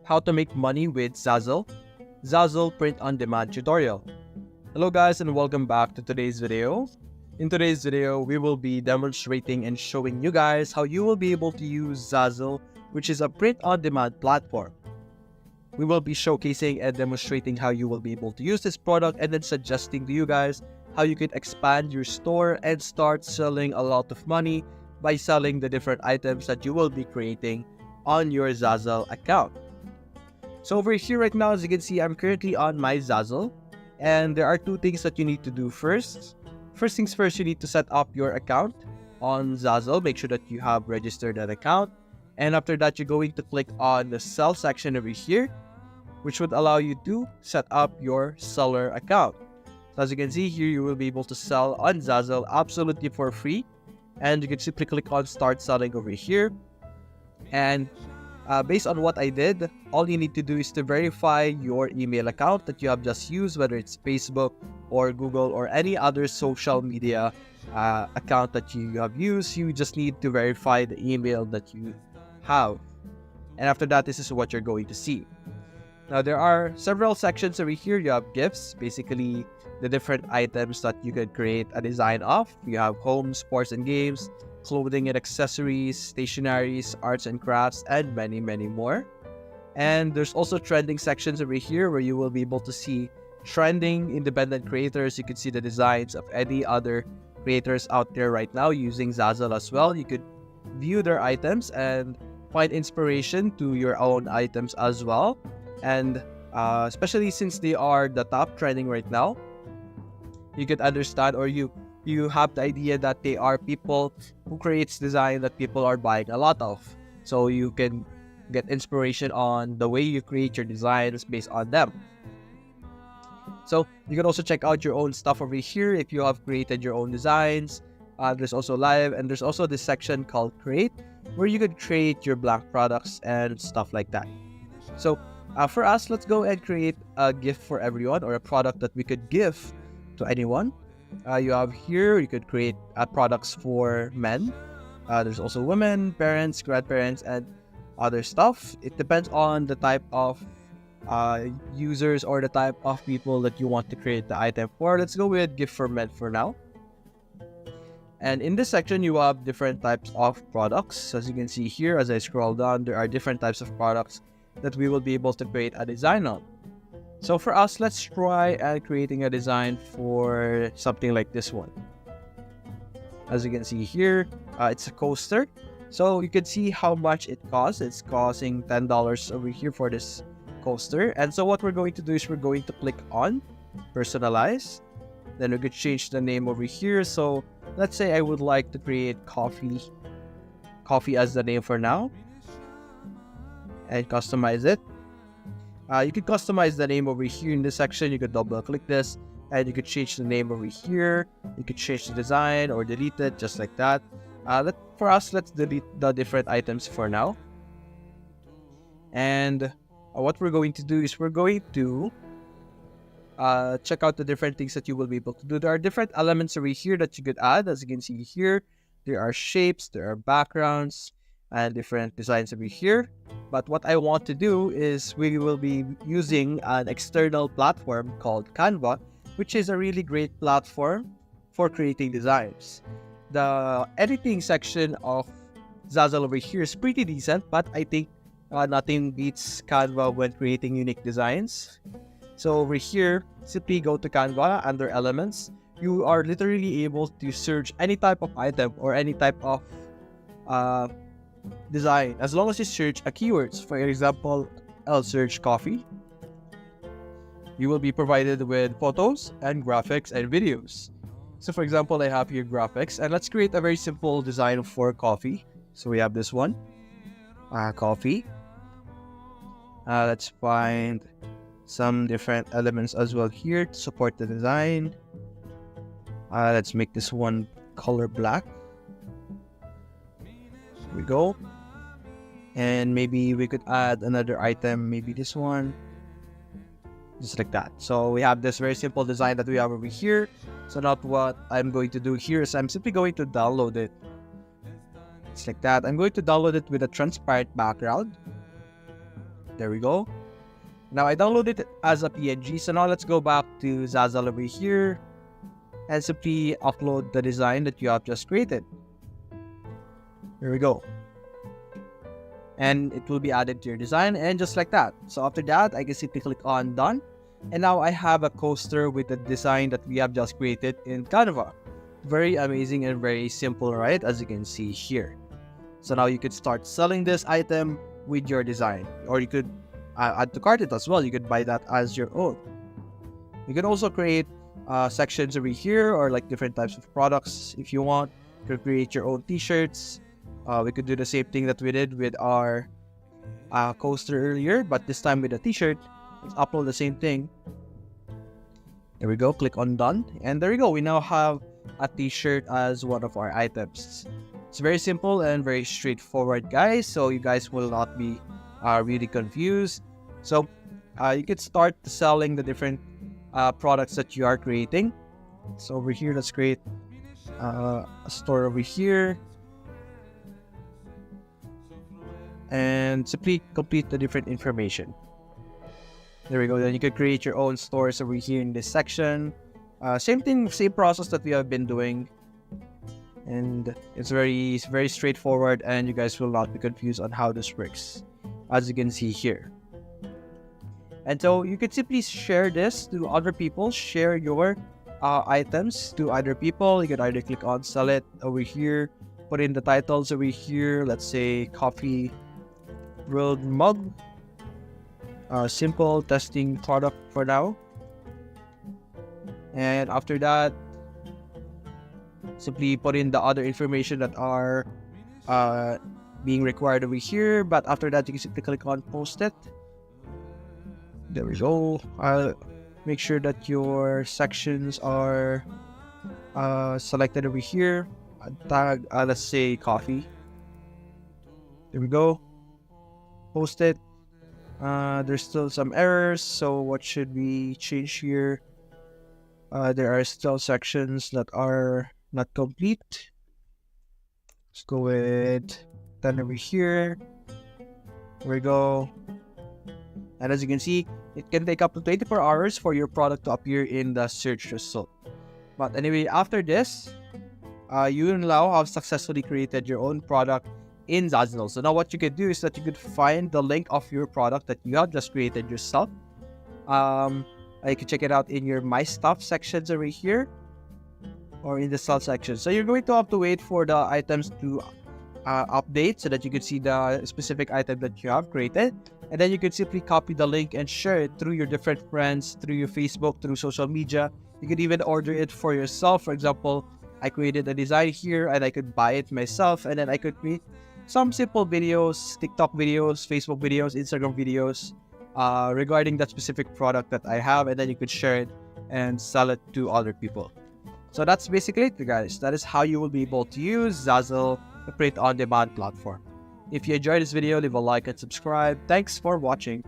how to make money with Zazzle Print on Demand tutorial. Hello guys and welcome back to today's video. In today's video, we will be demonstrating and showing you guys how you will be able to use Zazzle, which is a print on demand platform. We will be showcasing and demonstrating how you will be able to use this product and then suggesting to you guys how you can expand your store and start selling a lot of money by selling the different items that you will be creating on your Zazzle account. So over here right now, as you can see, I'm currently on my Zazzle, and there are two things that you need to do first. First things first, you need to set up your account on Zazzle. Make sure that you have registered that account. And after that, you're going to click on the sell section over here, which would allow you to set up your seller account. So as you can see here, you will be able to sell on Zazzle absolutely for free. And you can simply click on start selling over here. And based on what I did, all you need to do is to verify your email account that you have just used, whether it's Facebook or Google or any other social media account that you have used. You just need to verify the email that you have. And after that, this is what you're going to see. Now, there are several sections over here. You have gifts, basically the different items that you can create a design of. You have home, sports and games, clothing and accessories, stationaries, arts and crafts, and many, many more. And there's also trending sections over here where you will be able to see trending independent creators. You can see the designs of any other creators out there right now using Zazzle as well. You could view their items and find inspiration to your own items as well. And especially since they are the top trending right now, you could understand, or you have the idea that they are people who creates design that people are buying a lot of. So you can get inspiration on the way you create your designs based on them. So you can also check out your own stuff over here if you have created your own designs. There's also live, and there's also this section called create, where you could create your blank products and stuff like that. So for us, let's go and create a gift for everyone, or a product that we could give to anyone. You have here, you could create products for men. There's also women, parents, grandparents, and other stuff. It depends on the type of users or the type of people that you want to create the item for. Let's go with gift for men for now. And in this section, you have different types of products. As you can see here, as I scroll down, there are different types of products that we will be able to create a design on. So for us, let's try creating a design for something like this one. As you can see here, it's a coaster. So you can see how much it costs. It's costing $10 over here for this coaster. And so what we're going to do is we're going to click on personalize. Then we could change the name over here. So let's say I would like to create coffee as the name for now, and customize it. You can customize the name over here in this section. You could double click this and you could change the name over here. You could change the design or delete it just like that. For us, let's delete the different items for now. And what we're going to do is we're going to check out the different things that you will be able to do. There are different elements over here that you could add. As you can see here, there are shapes, there are backgrounds, and different designs over here. But what I want to do is we will be using an external platform called Canva, which is a really great platform for creating designs. The editing section of Zazzle over here is pretty decent, but I think nothing beats Canva when creating unique designs. So over here, simply go to Canva under elements. You are literally able to search any type of item or any type of design, as long as you search a keywords. For example, I'll search coffee. You will be provided with photos and graphics and videos. So for example, I have here graphics, and let's create a very simple design for coffee. So we have this one, coffee. Let's find some different elements as well here to support the design. Let's make this one color black. We go, and maybe we could add another item, maybe this one, just like that. So we have this very simple design that we have over here. So now what I'm going to do here is I'm simply going to download it. It's like that. I'm going to download it with a transparent background. There we go. Now I downloaded it as a PNG. So now let's go back to Zazzle over here and simply upload the design that you have just created. There we go. And it will be added to your design, and just like that. So after that, I can simply click on done. And now I have a coaster with the design that we have just created in Canva. Very amazing and very simple, right? As you can see here. So now you could start selling this item with your design, or you could add to cart it as well. You could buy that as your own. You can also create sections over here, or like different types of products if you want. You could create your own t-shirts. We could do the same thing that we did with our coaster earlier, but this time with a t-shirt. Let's upload the same thing. There we go. Click on done, and there we go. We now have a t-shirt as one of our items. It's very simple and very straightforward, guys, so you guys will not be really confused. So you could start selling the different products that you are creating. So over here, let's create a store over here. And simply complete the different information. There we go. Then you could create your own stores over here in this section. Same thing, same process that we have been doing. And it's very straightforward, and you guys will not be confused on how this works, as you can see here. And so you could simply share this to other people. Share your items to other people. You could either click on sell it over here, put in the titles over here. Let's say coffee brewed mug, simple testing product for now. And after that, simply put in the other information that are being required over here. But after that, you can simply click on post it. There we go. Make sure that your sections are selected over here. Tag, let's say coffee. There we go. Post it. There's still some errors, so what should we change here? There are still sections that are not complete. Let's go with 10 over here. There we go. And as you can see, it can take up to 24 hours for your product to appear in the search result. But anyway, after this, you now have successfully created your own product in Zazzle. So now what you could do is that you could find the link of your product that you have just created yourself. You can check it out in your My Stuff sections over here, or in the Sell section. So you're going to have to wait for the items to update so that you can see the specific item that you have created. And then you can simply copy the link and share it through your different friends, through your Facebook, through social media. You could even order it for yourself. For example, I created a design here and I could buy it myself, and then I could create some simple videos, TikTok videos, Facebook videos, Instagram videos regarding that specific product that I have, and then you could share it and sell it to other people. So that's basically it, guys. That is how you will be able to use Zazzle, the print-on-demand platform. If you enjoyed this video, leave a like and subscribe. Thanks for watching.